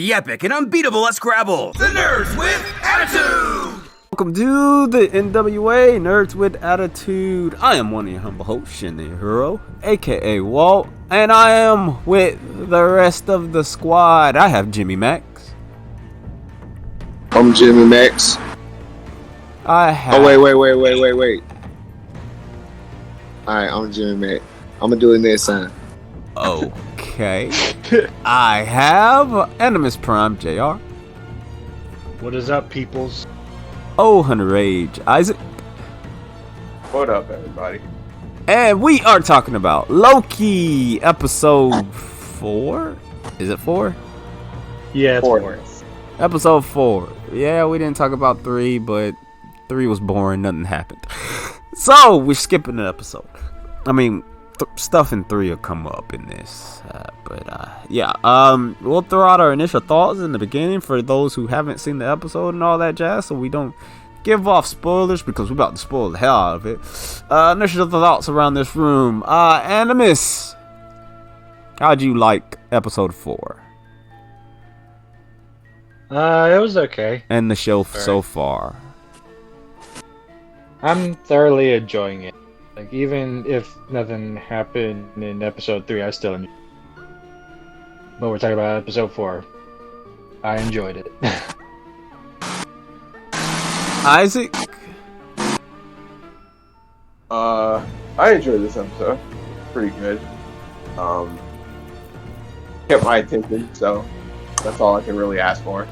The epic and unbeatable Let's Scrabble, the Nerds with Attitude! Welcome to the N.W.A. Nerds with Attitude. I am one of your humble hosts, Shin the Hero, aka Walt, and I am with the rest of the squad. I have Jimmiemaxx. I'm Jimmiemaxx. I have... Oh, wait. Alright, I'm Jimmiemaxx. I'm gonna do it next time. Okay. I have AnimusPrime, JR. What is up, peoples? OldHunterRage, Isaac. What up, everybody? And we are talking about Loki, episode 4? Is it 4? Yeah, it's 4. Episode 4. Yeah, we didn't talk about 3, but 3 was boring. Nothing happened. So, we're skipping an episode. I mean, stuff in 3 will come up in this. We'll throw out our initial thoughts in the beginning for those who haven't seen the episode and all that jazz, so we don't give off spoilers because we're about to spoil the hell out of it. Initial thoughts around this room. Animus, how'd you like episode 4? It was okay. And the show so far? I'm thoroughly enjoying it. Like, even if nothing happened in episode 3, I still enjoy it. But we're talking about episode 4. I enjoyed it. Isaac? I enjoyed this episode. Pretty good. Kept my attention, so that's all I can really ask for.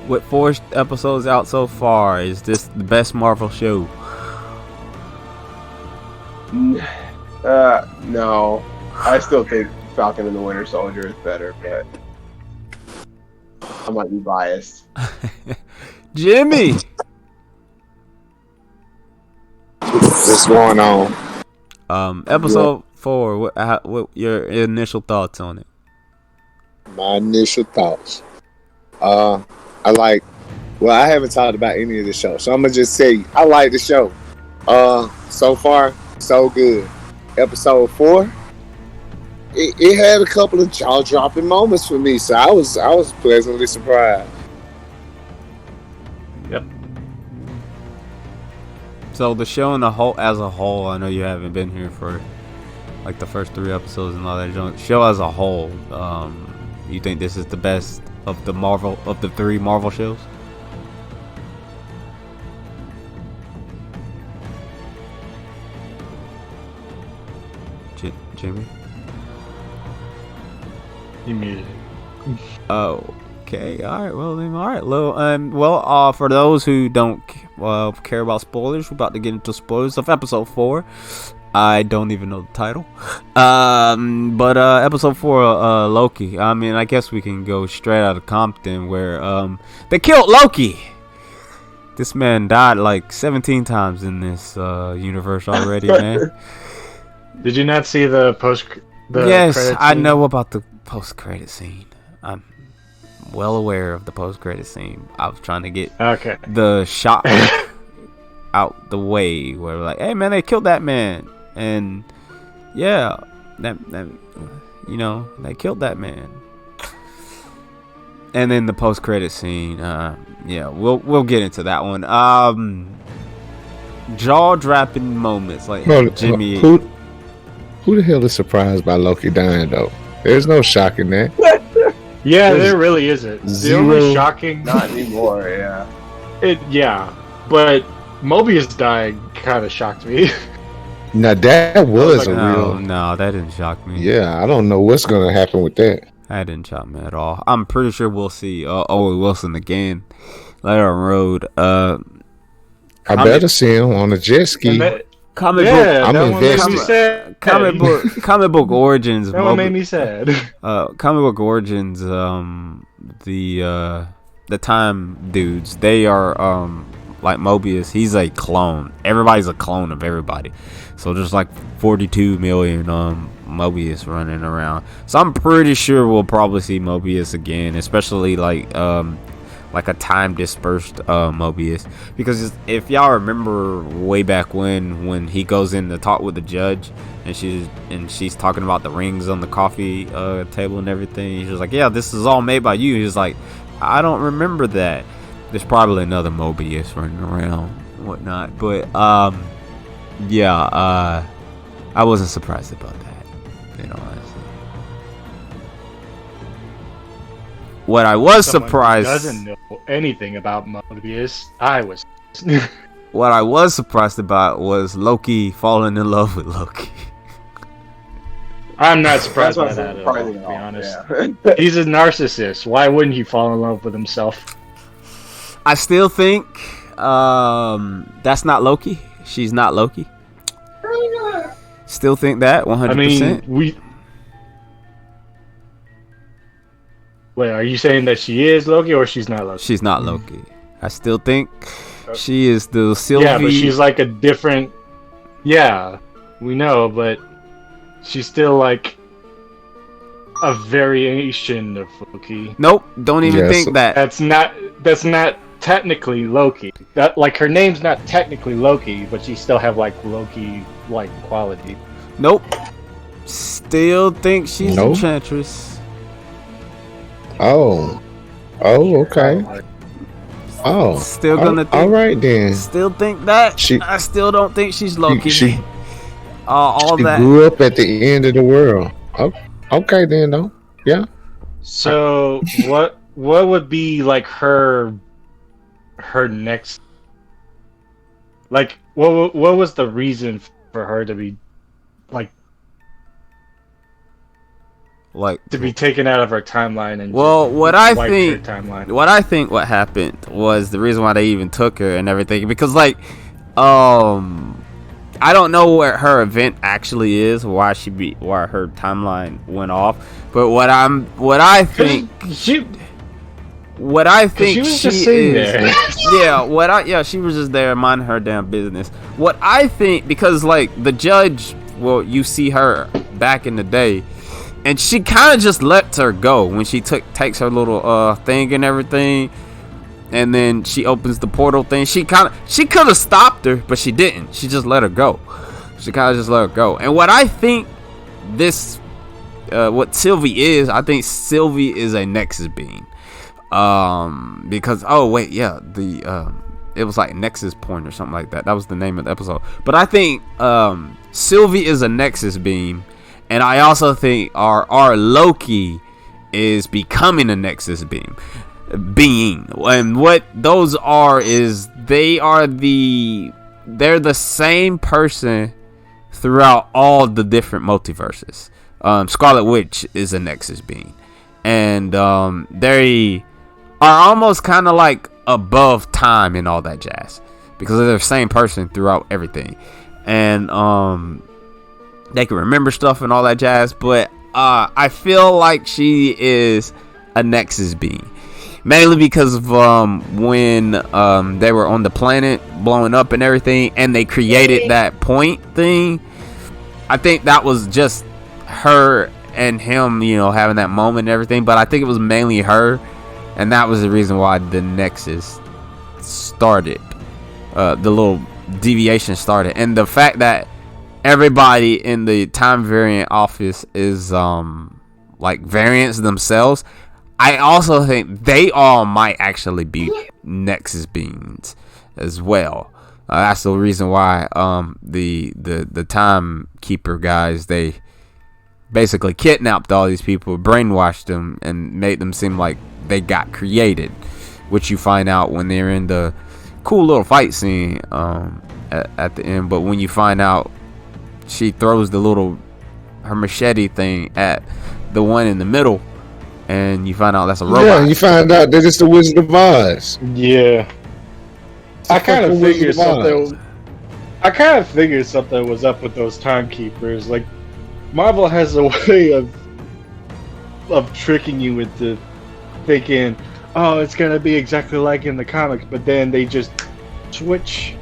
With 4 episodes out so far, is this the best Marvel show? No. I still think Falcon and the Winter Soldier is better, but I might be biased. Jimmy! What's going on? Episode 4, what your initial thoughts on it? My initial thoughts. I haven't talked about any of the show, so I'm gonna just say I like the show. So far, so good. Episode 4, it had a couple of jaw-dropping moments for me, so I was pleasantly surprised. Yep. So the show as a whole, I know you haven't been here for like the first 3 episodes and all that. Show as a whole, you think this is the best of the 3 Marvel shows? Jimmy? You muted. Oh, okay. All right. For those who don't care about spoilers, we're about to get into spoilers of episode 4. I don't even know the title. But episode 4, Loki. I mean, I guess we can go straight out of Compton where they killed Loki. This man died like 17 times in this universe already, man. Did you not see the Yes, I scene? know about the post-credit scene. I'm well aware of the post-credit scene. I was trying to get the shot out the way where we're like, hey man, they killed that man. And yeah, they killed that man. And then the post-credit scene, we'll get into that one. Jaw-dropping moments like Jimmy. Who the hell is surprised by Loki dying though? There's no shock in that. Yeah, there really isn't. Zero. The only shocking... Not anymore, yeah. But Mobius dying kind of shocked me. Now that was a real... No, that didn't shock me. Yeah, I don't know what's going to happen with that. That didn't shock me at all. I'm pretty sure we'll see Owen Wilson again later on the road. I better see him on a jet ski. Comic book origins. That one made me sad. Comic book origins. The time dudes. They are like Mobius. He's a clone. Everybody's a clone of everybody. So there's like 42 million Mobius running around. So I'm pretty sure we'll probably see Mobius again, especially like like a time dispersed Mobius, because if y'all remember way back when he goes in to talk with the judge, and she's talking about the rings on the coffee table and everything, she's like, yeah, this is all made by you. He's like, I don't remember that. There's probably another Mobius running around and whatnot, but I wasn't surprised about that, you know, honestly. What I was surprised doesn't know anything about Mobius. I was. What I was surprised about was Loki falling in love with Loki. I'm not surprised by that at all, to be honest. Yeah. He's a narcissist. Why wouldn't he fall in love with himself? I still think that's not Loki. She's not Loki. Still think that 100%. I mean, Wait, are you saying that she is Loki or she's not Loki? She's not Loki. I still think she is the Sylvie. Yeah, but she's like a different... Yeah, we know, but she's still like a variation of Loki. Nope, don't even think that. That's not technically Loki. That, like, her name's not technically Loki, but she still have like Loki-like quality. Nope. Still think she's Enchantress. Oh, okay. Oh, still gonna think. All right then. Still think that. I still don't think she's Loki. She that grew up at the end of the world. Okay then, though. Yeah. So what would be like her next? Like what was the reason for her to be to be taken out of her timeline and what I think what happened was the reason why they even took her and everything, because I don't know what her event actually is, why her timeline went off, but what I think she was just sitting there. She was just there minding her damn business. What I think, because like the judge, you see her back in the day, and she kind of just lets her go when she takes her little thing and everything, and then she opens the portal thing. She could have stopped her, but she didn't. She just let her go. She kind of just let her go. And what I think what Sylvie is, I think Sylvie is a Nexus being, because it was like Nexus Point or something like that. That was the name of the episode. But I think Sylvie is a Nexus being. And I also think our Loki is becoming a Nexus being. And what those are is they're the same person throughout all the different multiverses. Scarlet Witch is a Nexus being. And they are almost kind of like above time and all that jazz, because they're the same person throughout everything. And they can remember stuff and all that jazz, but I feel like she is a Nexus being, mainly because of when they were on the planet blowing up and everything, and they created that point thing. I think that was just her and him, having that moment and everything, but I think it was mainly her, and that was the reason why the Nexus started, the little deviation started. And the fact that everybody in the time variant office is like variants themselves, I also think they all might actually be Nexus beings as well. That's the reason why the timekeeper guys, they basically kidnapped all these people, brainwashed them, and made them seem like they got created, which you find out when they're in the cool little fight scene at the end. But when you find out, she throws her machete thing at the one in the middle, and you find out that's a robot. Yeah, you find out that it's the Wizard of Oz. Yeah. I kind of figured something was up with those timekeepers. Like, Marvel has a way of tricking you into thinking, oh, it's gonna be exactly like in the comics, but then they just switch.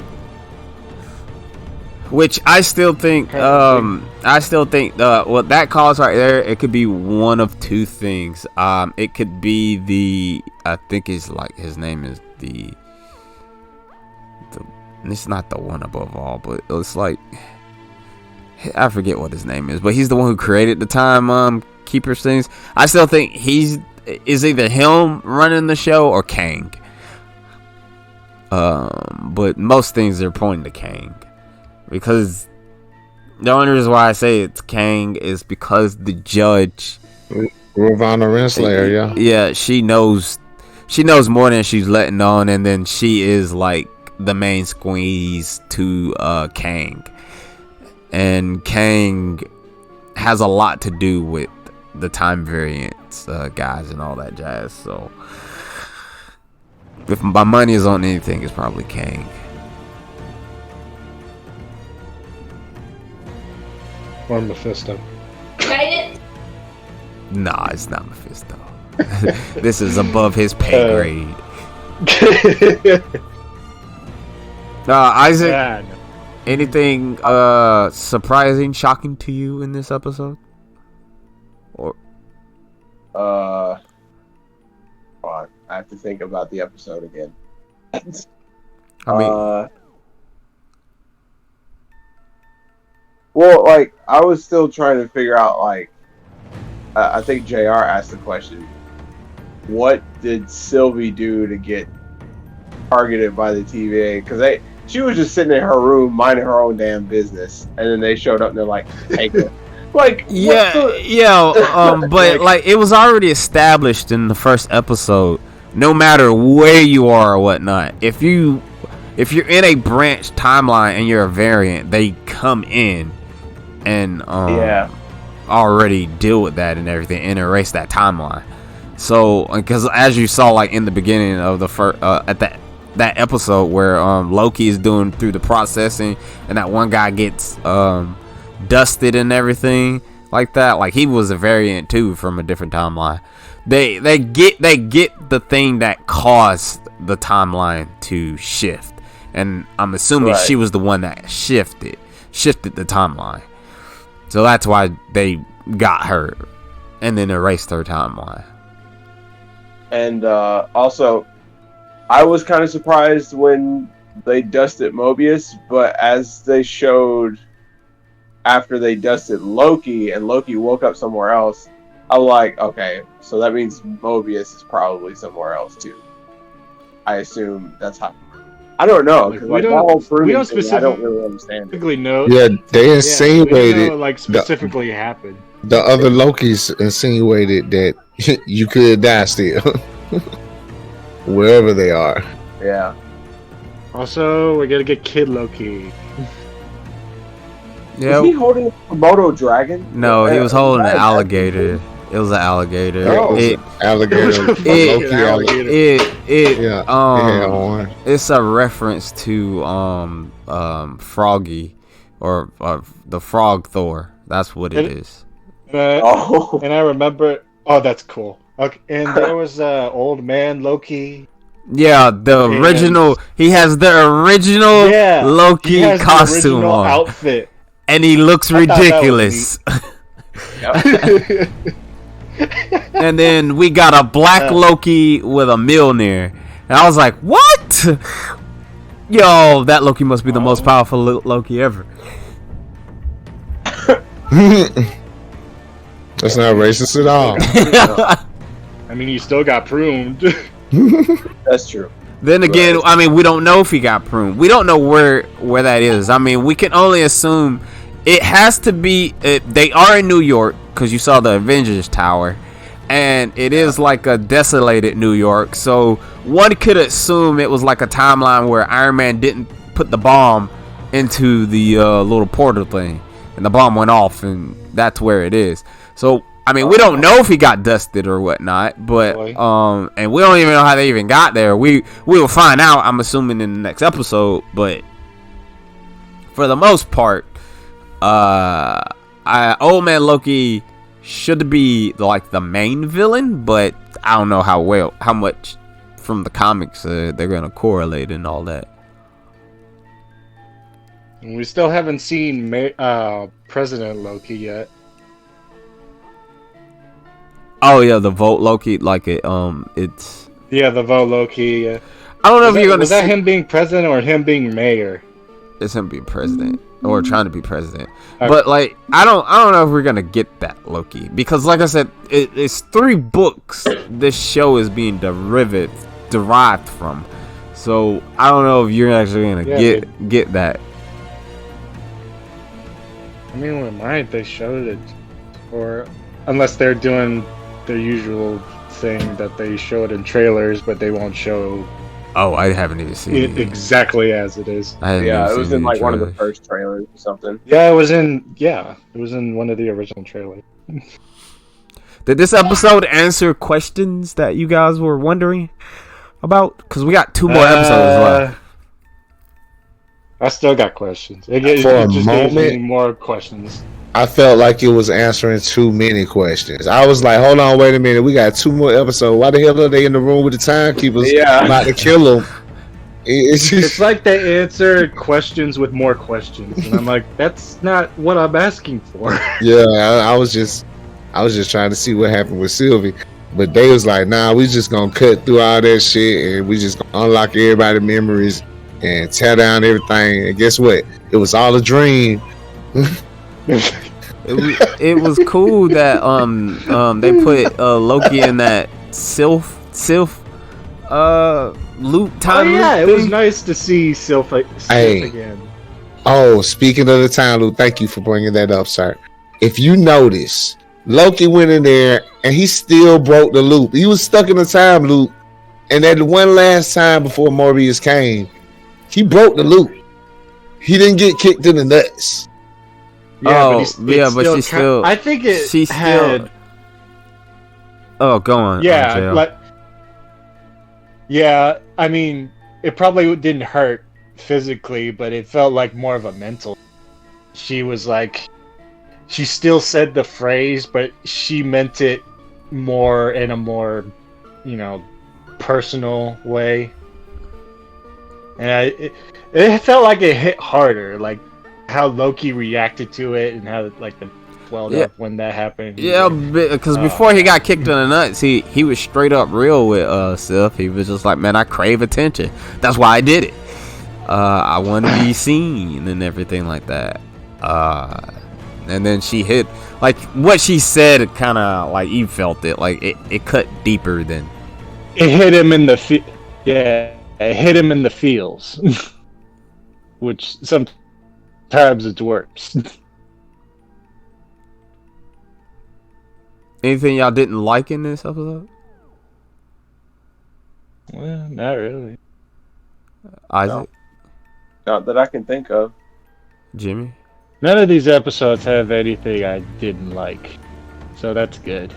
Which I still think, well, that cause right there, it could be one of two things. It could be I think it's like, his name is it's not the one above all, but it's like, I forget what his name is, but he's the one who created the time keepers things. I still think is either him running the show or Kang. But most things are pointing to Kang. Because the only reason why I say it's Kang is because the judge, Ravonna Renslayer, yeah, she knows more than she's letting on, and then she is like the main squeeze to Kang, and Kang has a lot to do with the time variance guys and all that jazz. So if my money is on anything, it's probably Kang. Or Mephisto. Nah, it's not Mephisto. This is above his pay grade. Isaac, Yeah, no. anything surprising, shocking to you in this episode? Or I have to think about the episode again. I mean, well, like, I was still trying to figure out, like, I think JR asked the question, what did Sylvie do to get targeted by the TVA? Because she was just sitting in her room minding her own damn business, and then they showed up and they're like, take her. Like, but like, it was already established in the first episode, no matter where you are or whatnot, if you're in a branch timeline and you're a variant, they come in and already deal with that and everything and erase that timeline. So because as you saw, like in the beginning of the first at that episode where Loki is doing through the processing and that one guy gets dusted and everything like that, like he was a variant too from a different timeline. They get the thing that caused the timeline to shift, and I'm assuming she was the one that shifted the timeline. So that's why they got her and then erased her timeline. And also, I was kind of surprised when they dusted Mobius, but as they showed after they dusted Loki and Loki woke up somewhere else, I'm like, okay, so that means Mobius is probably somewhere else too. I assume that's how. I don't know. Like, we don't specifically, I don't really understand it. know. Yeah, they insinuated like specifically happened. the other Lokis insinuated that you could die still, wherever they are. Yeah. Also, we're gonna get Kid Loki. Was he holding a Komodo dragon? No, he was holding an alligator. It was an alligator. Alligator. It's a reference to Froggy or the Frog Thor. That's what it is. And I remember. Oh, that's cool. Okay, and there was old man Loki. Yeah, the original. He has the original Loki costume on, outfit, and he looks ridiculous. And then we got a black Loki with a Mjolnir, and I was like, "What? Yo, that Loki must be the most powerful Loki ever." That's not racist at all. I mean, he still got pruned. That's true. Then again, I mean, we don't know if he got pruned. We don't know where that is. I mean, we can only assume it has to be. They are in New York because you saw the Avengers Tower, and it is like a desolated New York. So one could assume it was like a timeline where Iron Man didn't put the bomb into the little portal thing, and the bomb went off, and that's where it is. So I mean, we don't know if he got dusted or whatnot, but and we don't even know how they even got there. We will find out, I'm assuming, in the next episode. But for the most part, Old Man Loki should be like the main villain, but I don't know how much from the comics they're gonna correlate and all that. We still haven't seen President Loki yet. Oh yeah, the vote Loki, like it's. Yeah, the vote Loki. I don't know if you're gonna. Was that him being president or him being mayor? It's him being president or trying to be president, but like I don't know if we're gonna get that Loki because, like I said, it's 3 books. This show is being derived from, so I don't know if you're actually gonna get that. I mean, we might. They showed it, or unless they're doing their usual thing that they showed in trailers, but they won't show. Oh, I haven't even seen it exactly as it is. Yeah, it was in like one of the first trailers or something. Yeah, it was in one of the original trailers. Did this episode answer questions that you guys were wondering about? Because we got 2 more episodes left. I still got questions. It just gave me more questions. I felt like it was answering too many questions. I was like, hold on, wait a minute. We got 2 more episodes. Why the hell are they in the room with the timekeepers about to kill them? It's like they answered questions with more questions. And I'm like, that's not what I'm asking for. Yeah, I was just trying to see what happened with Sylvie. But they was like, nah, we just going to cut through all that shit and we just going to unlock everybody's memories and tear down everything. And guess what? It was all a dream. It was cool that they put Loki in that Sylph loop time. Oh yeah, loop it was nice to see Sylph again. Oh, speaking of the time loop, thank you for bringing that up, sir. If you notice, Loki went in there and he still broke the loop. He was stuck in the time loop, and that one last time before Morbius came, he broke the loop. He didn't get kicked in the nuts. Yeah, but she still. I think she still. Oh, go on. Yeah, yeah. I mean, it probably didn't hurt physically, but it felt like more of a mental. She was like, she still said the phrase, but she meant it more in a more, personal way. And it felt like it hit harder, like how Loki reacted to it and how like the welled up when that happened. Yeah, because before he got kicked in the nuts, he was straight up real with Sylph. He was just like, man, I crave attention. That's why I did it. I want to be seen and everything like that. And then she hit, like what she said, kind of like you felt it, like it cut deeper than. It hit him in the it hit him in the feels, which sometimes it's worse. Anything y'all didn't like in this episode? Well, not really. Isaac? No. Not that I can think of. Jimmy? None of these episodes have anything I didn't like, so that's good.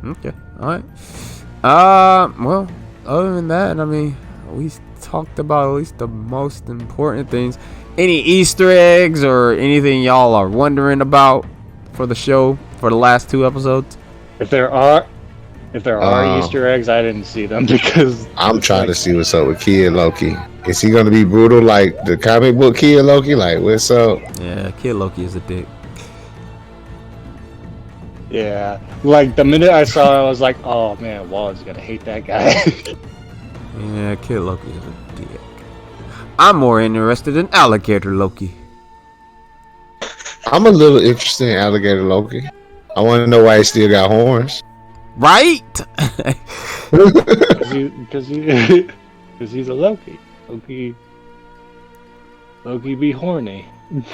Okay, alright. Well, other than that, I mean, we talked about at least the most important things. Any Easter eggs or anything y'all are wondering about for the show for the last 2 episodes? If there are Easter eggs, I didn't see them because I'm trying to see what's up with Kid Loki. Is he gonna be brutal like the comic book Kid Loki? Like, what's up? Yeah, Kid Loki is a dick. Yeah, like the minute I saw it, I was like, oh man, Walt's gonna hate that guy. Yeah, Kid Loki is a dick. I'm more interested in Alligator Loki. I'm a little interested in Alligator Loki. I want to know why he still got horns. Right? Because he's a Loki. Loki be horny.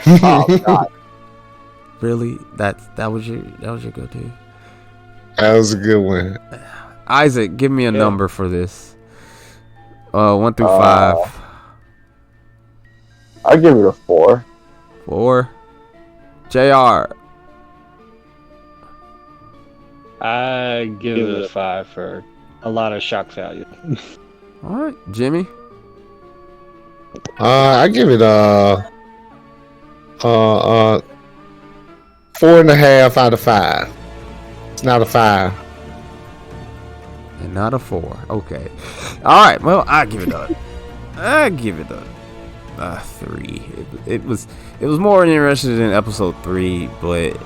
Oh God. Really? That was your go-to? That was a good one. Isaac, give me a number for this. 1 through 5. I'll give it a 4. 4. JR. I give it a 5 for a lot of shock value. All right, Jimmy. I give it 4.5 out of 5. It's not a 5. And not a 4. Okay. All right. Well, I give it a 3. It was more interesting in episode 3, but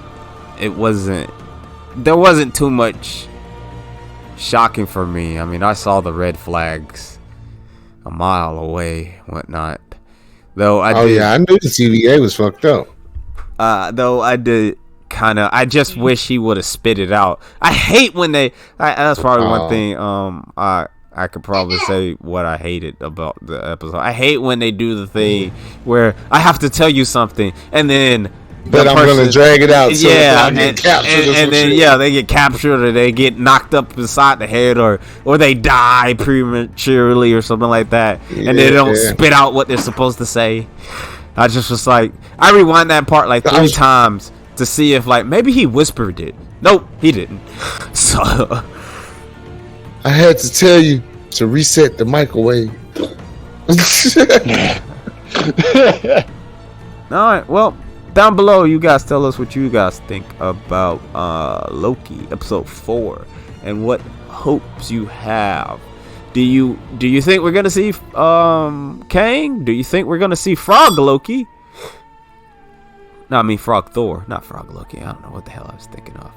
it wasn't. There wasn't too much shocking for me. I mean, I saw the red flags a mile away, whatnot. Though I I knew the TVA was fucked up. Though I did kind of. I just wish he would have spit it out. I hate when they. That's probably one thing. I could probably say what I hated about the episode. I hate when they do the thing where I have to tell you something and then. But I'm gonna drag it out. So yeah, and then they get captured or they get knocked up inside the head or they die prematurely or something like that, and they don't spit out what they're supposed to say. I just was like, I rewind that part like 3 times to see if like maybe he whispered it. Nope, he didn't. So I had to tell you to reset the microwave. All right, well. Down below, you guys tell us what you guys think about Loki episode 4 and what hopes you have. Do you think we're gonna see Kang? Do you think we're gonna see Frog Loki? No, I mean Frog Thor, not Frog Loki. I don't know what the hell I was thinking of.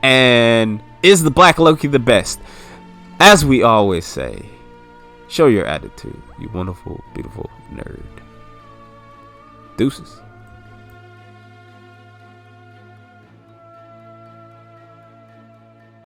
And is the Black Loki the best? As we always say, show your attitude, you wonderful, beautiful nerd. Deuces.